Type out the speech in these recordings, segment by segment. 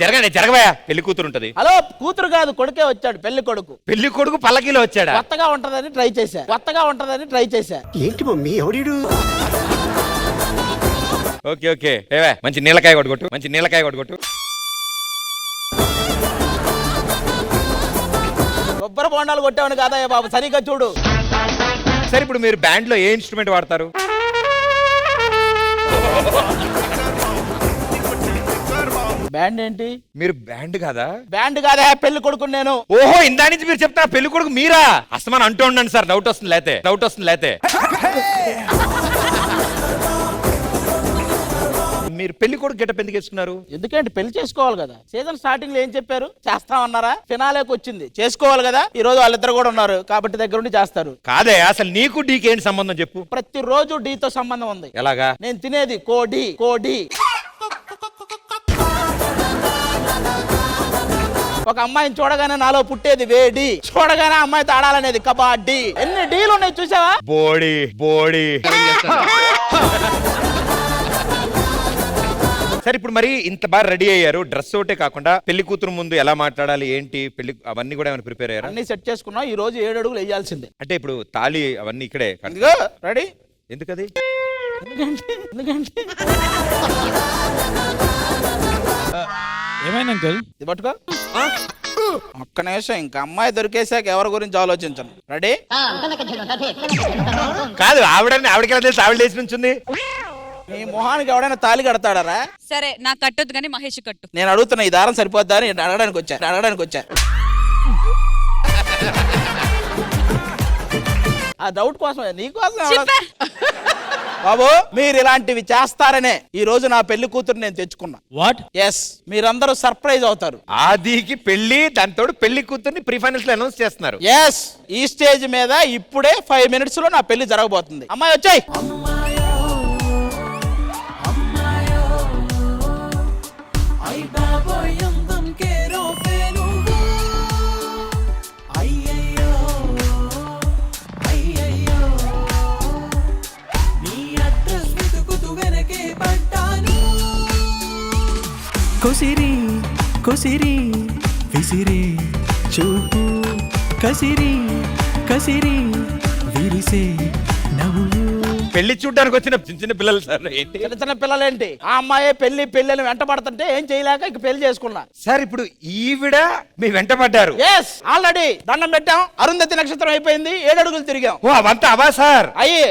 జరగండి జరగబోయా పెళ్లి కూతురు ఉంటది. హలో, కూతురు కాదు కొడుకే వచ్చాడు. పెళ్లి కొడుకు. పెళ్లి కొడుకు పల్లకీలో వచ్చాడా? కొత్తగా ఉంటదని ట్రై చేశా. ఏంటి మమ్మీ ఎవడీడు? ఓకే ఓకే ఏవే మంచి నీళ్ళకాయ కొట్టుకొట్టు. కొబ్బరి బొండాలు కొట్టామని కాదయ్య బాబు, సరిగ్గా చూడు. సరే ఇప్పుడు మీరు బ్యాండ్ లో ఏ ఇన్స్ట్రుమెంట్ వాడతారు? బ్యాండ్ ఏంటి? మీరు బ్యాండ్ కాదా? బ్యాండ్ కాదా, పెళ్లి కొడుకు నేను. ఓహో, ఇందా నుంచి మీరు చెప్తా పెళ్లి కొడుకు మీరా? అస్తమాన్ అంటూ ఉండండి సార్, డౌట్ వస్తుంది లేతే. మీరు పెళ్లి కొడుకు గెటప్ ఎందుకు వేసుకున్నారు? ఎందుకంటే పెళ్లి చేసుకోవాలి కదా. సీజన్ స్టార్టింగ్ లో ఏం చెప్పారు? చేస్తామన్నారా? ఫినాలేకి వచ్చింది, చేసుకోవాలి కదా. ఈ రోజు వాళ్ళిద్దరు కూడా ఉన్నారు కాబట్టి దగ్గర ఉండి చేస్తారు. కాదే, అసలు నీకు డీకి ఏంటి సంబంధం చెప్పు. ప్రతిరోజు డీతో సంబంధం ఉంది. ఎలాగా? నేను తినేది కోడి. ఒక అమ్మాయిని చూడగానే నాలో పుట్టేది వేడి, చూడగానే అమ్మాయితో ఆడాలనేది కబడ్డీ. ఎన్ని డీలు ఉన్నాయి చూసావా? బోడి. సరే ఇప్పుడు మరి ఇంత బాగా రెడీ అయ్యారు, డ్రెస్ ఒకటే కాకుండా పెళ్లి కూతురు ముందు ఎలా మాట్లాడాలి ఏంటి పెళ్లి అవన్నీ కూడా ఏమైనా ప్రిపేర్ అయ్యారా? అన్ని సెట్ చేసుకున్నాం. ఈ రోజు 7 అడుగులు వేయాల్సిందే. అంటే ఇప్పుడు తాళి అవన్నీ ఇక్కడే రెడీ. ఎందుకది? ఎందుకంటే ఏమైనా అంకుల్? ఇది పట్టుకో. ఒక్క నిమిషం, ఇంకా అమ్మాయి దొరికేసాక ఎవరి గురించి ఆలోచించను. రెడీ? కాదు, ఆవిడకి ఎలా తెలుసు ఆవిడ లేచి నుంచింది? నీ మొహానికి ఎవడైనా తాళి కడతాడారా? సరే నాకు కట్టొద్దు కానీ మహేష్ కట్టు. నేను అడుగుతున్నా, ఈ దారం సరిపోద్దా అని అడగడానికి వచ్చా. ఆ డౌట్ కోసమే, నీకోసం. బాబు, మీరు ఇలాంటివి చేస్తారనే ఈ రోజు నా పెళ్లి కూతురు నేను తెచ్చుకున్నా. వాట్? ఎస్, మీరందరూ సర్ప్రైజ్ అవుతారు. ఆదికి పెళ్లి, దాంతో పెళ్లి కూతుర్ని ప్రీ ఫైనల్స్ లో అనౌన్స్ చేస్తున్నారు. ఎస్, ఈ స్టేజ్ మీద ఇప్పుడే 5 minutes లో నా పెళ్లి జరగబోతుంది. అమ్మాయి వచ్చాయి. కొసిరి విసిరి చూపు కసిరి విరిసే నవ్వు. పెళ్లి చూడడానికి వచ్చిన చిన్న పిల్లలు సార్ ఏంటి? చిన్న పిల్లలేంటి? ఆ అమ్మాయి పెళ్లి వెంట పడుతుంటే ఏం చేయలేక ఇక పెళ్లి చేసుకున్నా. సార్ ఇప్పుడు ఈవిడ మీ వెంట పడ్డారు? ఎస్, ఆల్రెడీ దండం పెట్టాం. అరుంధతి నక్షత్రం అయిపోయింది, 7 అడుగులు తిరిగాం. ఓ అవంతా అవా సార్? అయ్యో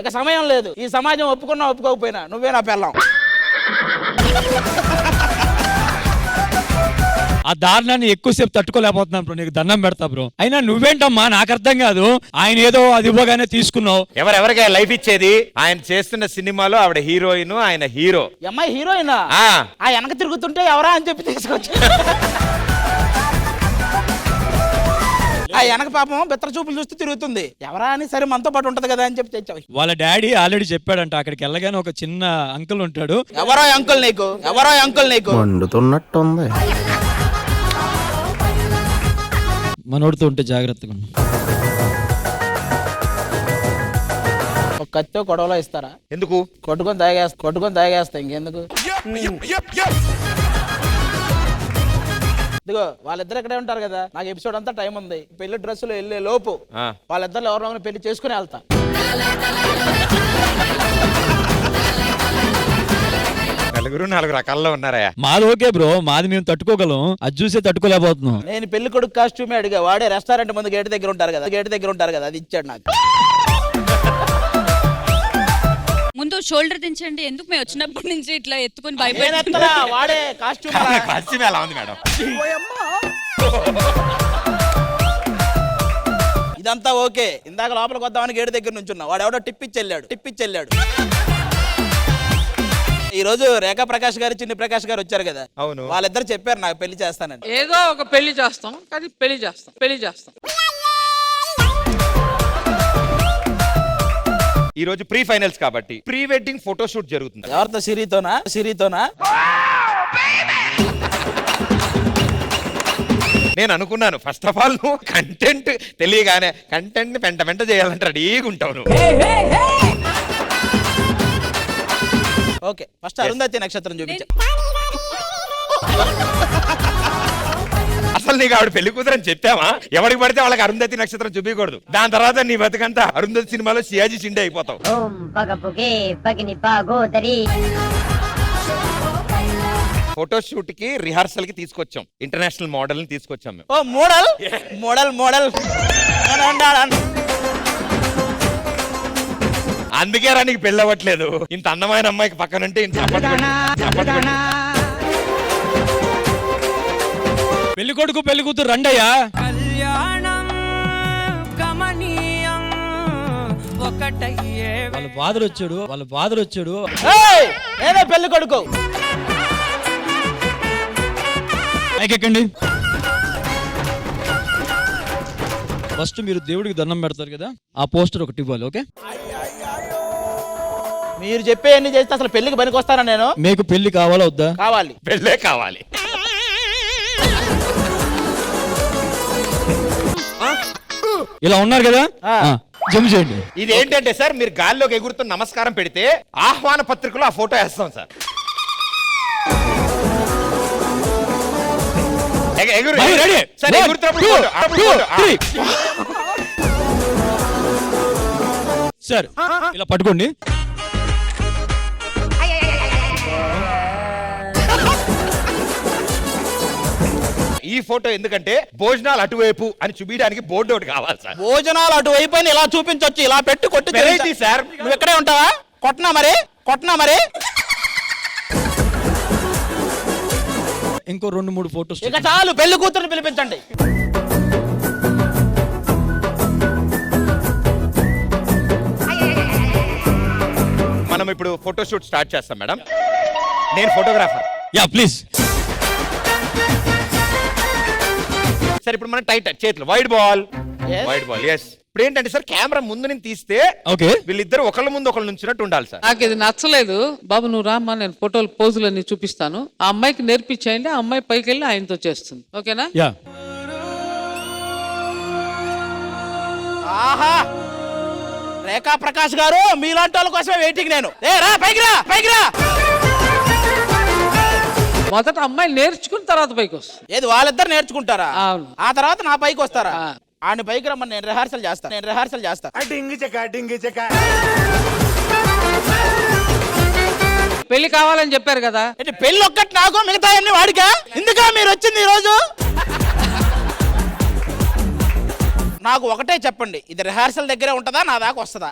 ఇక సమయం లేదు. ఈ సమాజం ఒప్పుకున్నా ఒప్పుకోకపోయినా నువ్వే నా పెళ్ళాం. ఆ దారుణాన్ని ఎక్కువసేపు తట్టుకోలేకపోతున్నాను బ్రో, నీకు దండం పెడతా బ్రో. అయినా నువ్వేంటమ్మా నాకు అర్థం కాదు. ఆయన ఏదో అది ఇవ్వగానే తీసుకున్నావు. ఎవరెవరిగా లైఫ్ ఇచ్చేది? ఆయన చేస్తున్న సినిమాలో ఆవిడ హీరోయిన్, ఆయన హీరో. అమ్మాయి హీరోయినా? ఆ వెనక తిరుగుతుంటే ఎవరా అని చెప్పి తీసుకొచ్చి ఆ వెనక పాపం బెత్తర చూపులు చూస్తూ తిరుగుతుంది. ఎవరా అని, సరే మనతో పాటు ఉంటది కదా అని చెప్పి తెచ్చావు. వాళ్ళ డాడీ ఆల్రెడీ చెప్పాడంట, అక్కడికి వెళ్ళగానే ఒక చిన్న అంకుల్ ఉంటాడు. ఎవరో అంకుల్ నీకు మండుతున్నట్టుంది. మనోడుతూ ఉంటే జాగ్రత్తగా. ఒక కత్తో గొడవలో ఇస్తారా? ఎందుకు? కొట్టుకొని తాగేస్తా ఇంకెందుకు. ఇదిగో వాళ్ళిద్దరు ఇక్కడే ఉంటారు కదా, నాకు ఎపిసోడ్ అంతా టైం ఉంది. పెళ్లి డ్రెస్సులు వెళ్ళే లోపు వాళ్ళిద్దరు ఎవరినో పెళ్లి చేసుకుని వెళ్తా. నలుగురు 4 రకాల్లో ఉన్నారా? మాది ఓకే బ్రో, మాది మేము తట్టుకోగలం, అది చూసే తట్టుకోలేకపోతున్నాం. నేను పెళ్లి కొడుకు కాస్ట్యూమే అడిగా. వాడే రెస్టారెంట్ ముందు గేట్ దగ్గర ఉంటారు కదా, అది ఇచ్చాడు నాకు. ముందు షోల్డర్ దించండి. ఎందుకు మేము వచ్చినప్పటి నుంచి ఇట్లా ఎత్తుకొని భయపడి వాడే కాస్ట్యూమ్ ఎలా ఉంది మేడం? ఇదంతా ఓకే. ఇందాక లోపలికి వద్దామని గేట్ దగ్గర నుంచి ఉన్నా, వాడు ఎవడో టిప్పిచ్చి వెళ్ళాడు. ఈ రోజు రేఖా ప్రకాష్ గారు, చిన్ని ప్రకాష్ గారు వచ్చారు కదా. అవును, వాళ్ళిద్దరు చెప్పారు నాకు పెళ్లి చేస్తానని. ఏదో ఒక పెళ్లి చేస్తాం, కానీ పెళ్లి చేస్తాం. ఈ రోజు ప్రీ ఫైనల్స్ కాబట్టి ప్రీ వెడ్డింగ్ ఫోటో షూట్ జరుగుతుంది. ఎవరితో? సిరితోనా? నేను అనుకున్నాను ఫస్ట్ ఆఫ్ ఆల్ నువ్వు కంటెంట్ తెలియగానే కంటెంట్ ని వెంట చేయాలంటే రెడీగా ఉంటావు నువ్వు. ఓకే ఫస్ట్ అరుంధతి నక్షత్రం చూపించా. అసలు నీకు ఆవిడ పెళ్లి కూతురు అని చెప్పావా? ఎవరికి పడితే వాళ్ళకి అరుంధతి నక్షత్రం చూపించకూడదు. దాని తర్వాత నీ బతుకంతా అరుంధతి సినిమాలో సియాజీ షిండే అయిపోతావు. ఓం పగపుగే పగిని పాగోదరి. ఫోటో షూట్ కి రిహార్సల్ కి తీసుకొచ్చాం, ఇంటర్నేషనల్ మోడల్ ని తీసుకొచ్చాం మేము. ఓ మోడల్ మోడల్ మోడల్. అందుకే రా నీకు పెళ్ళి అవ్వట్లేదు. ఇంత అందమైన అమ్మాయికి పక్కనంటే ఇంత చప్పట్లు. పెళ్లి కొడుకు పెళ్లి కూతురు రండయ్యా. కళ్యాణం గమనీయం ఒకటయ్యే వాళ్ళ ఫాదర్ వచ్చాడు. ఏయ్, నేనే పెళ్లి కొడుకు. ఎక్కండి. ఫస్ట్ మీరు దేవుడికి దండం పెడతారు కదా, ఆ పోస్టర్ ఒకటి ఇవ్వాలి. ఓకే, మీరు చెప్పే ఎన్ని చేస్తే అసలు పెళ్లికి పనికి వస్తానా నేను? మీకు పెళ్లి కావాలా వద్దా? కావాలి. పెళ్ళే కావాలి. ఇలా ఉన్నారు కదా, జంప్ చేయండి. ఇది ఏంటంటే సార్, మీరు గాల్లోకి ఎగురుతున్న నమస్కారం పెడితే ఆహ్వాన పత్రికలో ఆ ఫోటో వేస్తాం సార్. ఎగురు రెడీ సార్, ఎగురుతున్నప్పుడు సార్ ఇలా పట్టుకోండి. ఈ ఫోటో ఎందుకంటే భోజనాలు అటువైపు అని చూపించడానికి బోర్డు ఒకటి కావాలి సార్. భోజనాలు అటువైపు అని ఇలా చూపించొచ్చు, ఇలా పెట్టి కొట్టి వెరైటీ సార్. నువ్వు ఎక్కడే ఉంటావా? కొట్టనా మరి ఇంకో 2-3 ఫోటోస్. ఇక చాలు, పెళ్లి కూతురు పిలిపించండి. మనం ఇప్పుడు ఫోటో షూట్ స్టార్ట్ చేస్తాం మేడం. నేను ఫోటోగ్రాఫర్. Yeah please. సార్ ఇప్పుడు మన టైట్ చేతులు వైడ్ బాల్. ఎస్. ఇప్పుడు ఏంటంటే సార్, కెమెరా ముందు నుంచి తీస్తే ఓకే, వీళ్ళిద్దరు ఒకళ్ళ ముందు ఒకళ్ళు నుంచినట్టు ఉండాలి సార్. నాకు ఇది నచ్చలేదు బాబు, నువ్వు రామ్మా, నేను ఫోటోలు పోజులన్నీ చూపిస్తాను. ఆ అమ్మాయికి నేర్పించేయండి, ఆ అమ్మాయి పైకి వెళ్ళి ఆయనతో చేస్తుంది. ఓకేనా? యా. ఆహా, రేఖా ప్రకాష్ గారు, మీలాంటి వాళ్ళ కోసమే వెయిటింగ్ నేను. రా పైకి రా. మొదట అమ్మాయి నేర్చుకుని తర్వాత పైకి వస్తుంది. ఏది వాళ్ళిద్దరు నేర్చుకుంటారా? అవును. ఆ తర్వాత నా పైకి వస్తారా? ఆ. ఆయన పైకి రమ్మని నేను రిహార్సల్ చేస్తా. పెళ్లి కావాలని చెప్పారు కదా. ఏంటి పెళ్లి ఒక్కటి నాకు, మిగతా అన్ని వాడికా? ఎందుకా మీరు వచ్చింది ఈ రోజు? నాకు ఒకటే చెప్పండి, ఇది రిహార్సల్ దగ్గరే ఉంటుందా, నా దాకా వస్తుందా?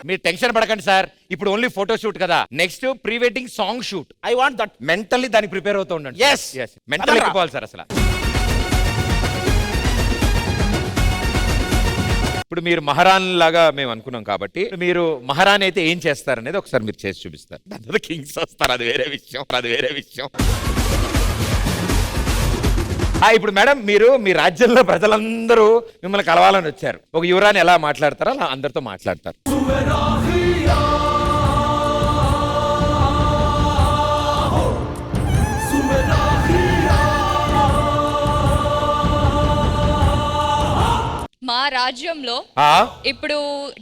మీరు టెన్షన్ పడకండి సార్, ఇప్పుడు ఓన్లీ ఫోటో షూట్ కదా. Next pre wedding song shoot. I want that. Mentally దానికి ప్రిపేర్ అవుతూ ఉండండి. yes మెంటల్లీ ఎక్కిపోవాలి సార్. అసలు ఇప్పుడు మీరు మహారాణి లాగా మేము అనుకున్నాం కాబట్టి, మీరు మహారాణి అయితే ఏం చేస్తారనేది ఒకసారి మీరు చేసి చూపిస్తారు. దాంట్లో కింగ్స్ వస్తారు, అది వేరే విషయం. ఇప్పుడు మేడం, మీరు మీ రాజ్యంలో ప్రజలందరూ మిమ్మల్ని కలవాలని వచ్చారు. ఒక యువరాణి ఎలా మాట్లాడతారో అలా అందరితో మాట్లాడతారు. మా రాజ్యంలో ఇప్పుడు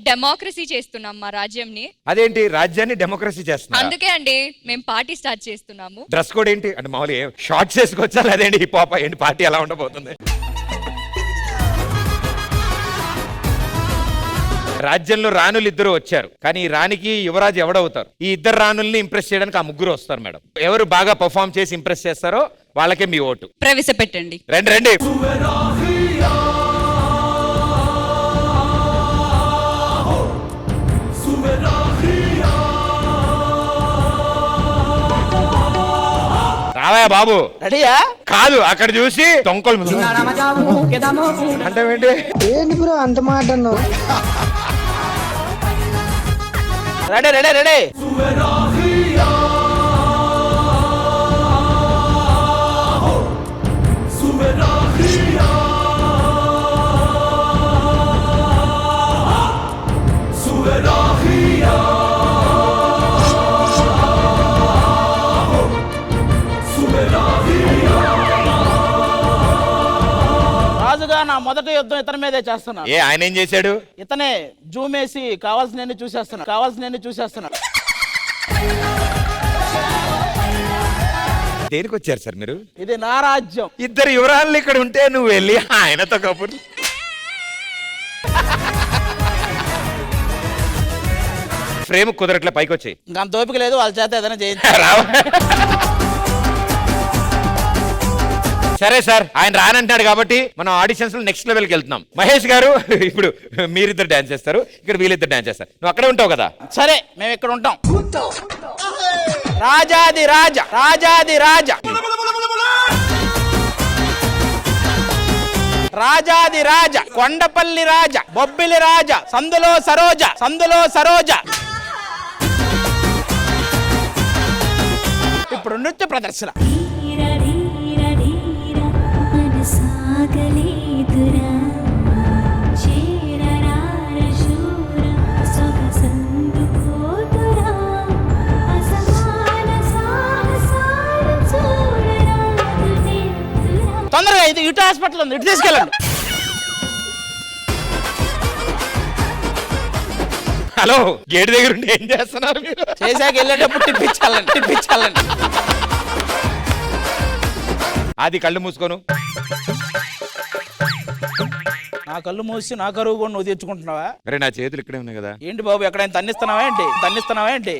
డెమోక్రసీ చేస్తున్నాం మా రాజ్యంని. అదేంటి రాజ్యాన్ని డెమోక్రసీ చేస్తున్నారు? అందుకే అండి మేము పార్టీ స్టార్ట్ చేస్తున్నాము. డ్రెస్ కోడ్ ఏంటి అంటే మామూలుగా షార్ట్స్ వేసుకొచ్చా, లేదండి హిప్ హాప్ ఏంటి? పార్టీ ఎలా ఉండబోతుంది? రాజ్యంలో రాణులు ఇద్దరు వచ్చారు, కానీ ఈ రాణికి యువరాజు ఎవడవుతారు? ఈ ఇద్దరు రాణుల్ని ఇంప్రెస్ చేయడానికి ఆ ముగ్గురు వస్తారు మేడం. ఎవరు బాగా పర్ఫామ్ చేసి ఇంప్రెస్ చేస్తారో వాళ్ళకే మీ ఓటు. ప్రవేశపెట్టండి. రండి. రావయ్యా బాబు. రెడీయా? కాదు, అక్కడ చూసి తొంకలు అంటే ఏంటి బ్రో అంత మాట అన్నావు? రెడీ. గురువుగా నా మొదటి యుద్ధం ఇతని మీదే చేస్తున్నాను. ఏ ఆయన ఏం చేశాడు? ఇతనే జూమ్ వేసి కావాల్సిన చూసేస్తున్నాడు. దేనికి వచ్చారు సార్ మీరు? ఇది నా రాజ్యం. ఇద్దరు యువరాళ్ళు ఇక్కడ ఉంటే నువ్వు వెళ్ళి ఆయనతో కబుర్లు. ఫ్రేమ్ కుదరట్లే, పైకి వచ్చాయి. ఇంకా అంత ఓపిక లేదు, వాళ్ళ చేత ఏదైనా చేయించు. సరే సార్, ఆయన రానంటాడు కాబట్టి మనం ఆడిషన్స్ లో నెక్స్ట్ లెవెల్కి వెళ్తున్నాం. మహేష్ గారు ఇప్పుడు మీరిద్దరు డాన్స్ చేస్తారు, ఇక్కడ వీళ్ళిద్దరు డాన్స్ చేస్తారు. నువ్వు అక్కడే ఉంటావు కదా? సరే, మేము ఇక్కడ ఉంటాం. రాజాది రాజా కొండపల్లి రాజా, బొబ్బిలి రాజా, సందులో సరోజ. ఇప్పుడు నృత్య ప్రదర్శన. తొందరగా ఇది ఇటు హాస్పిటల్ ఉంది, ఇటు తీసుకెళ్ళండి. హలో, గేట్ దగ్గర ఉండి ఏం చేస్తున్నారు మీరు? చేశాక వెళ్ళేటప్పుడు టిప్పించాలండి. అది కళ్ళు మూసుకోను. నా కళ్ళు మూసి నా కరువు కూడా నువ్వు తెచ్చుకుంటున్నావా? అరే నా చేతులు ఇక్కడే ఉన్నాయి కదా. ఏంటి బాబు, ఎక్కడైనా తన్నిస్తున్నావా ఏంటి?